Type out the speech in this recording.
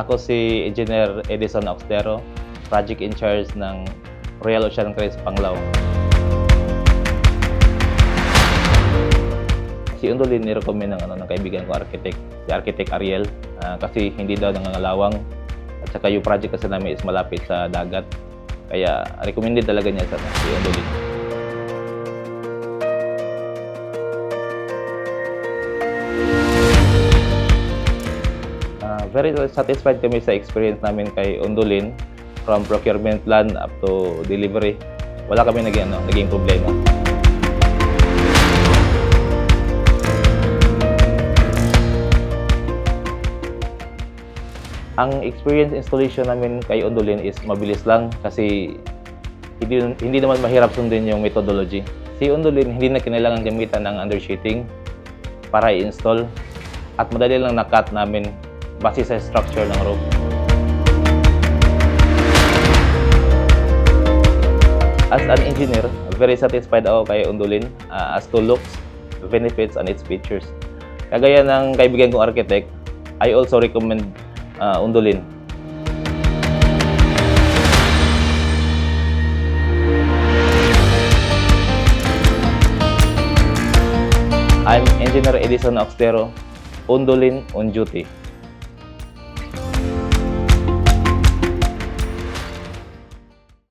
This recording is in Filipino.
Ako si Engineer Edison Oxtero, project in charge ng Royal Ocean Cruise Panglao. Si Undolin ni-recommend ng kaibigan ko architect, si Architect Ariel, kasi hindi daw nangangalawang at saka yung project kasi namin is malapit sa dagat. Kaya recommended talaga niya sa si Undolin. Very satisfied kami sa experience namin kay Undolin, from procurement plan up to delivery. Wala kami naging problema. Ang experience installation namin kay Undolin is mabilis lang kasi hindi naman mahirap sundin yung methodology. Si Undolin hindi na kinailangan gamitan ng undersheeting para i-install at madali lang na-cut namin base sa structure ng roof. As an engineer, very satisfied ako kay Undolin as to looks, benefits, and its features. Kagaya ng kaibigan kong architect, I also recommend Undolin. I'm Engineer Edison Oxtero, Undolin on duty.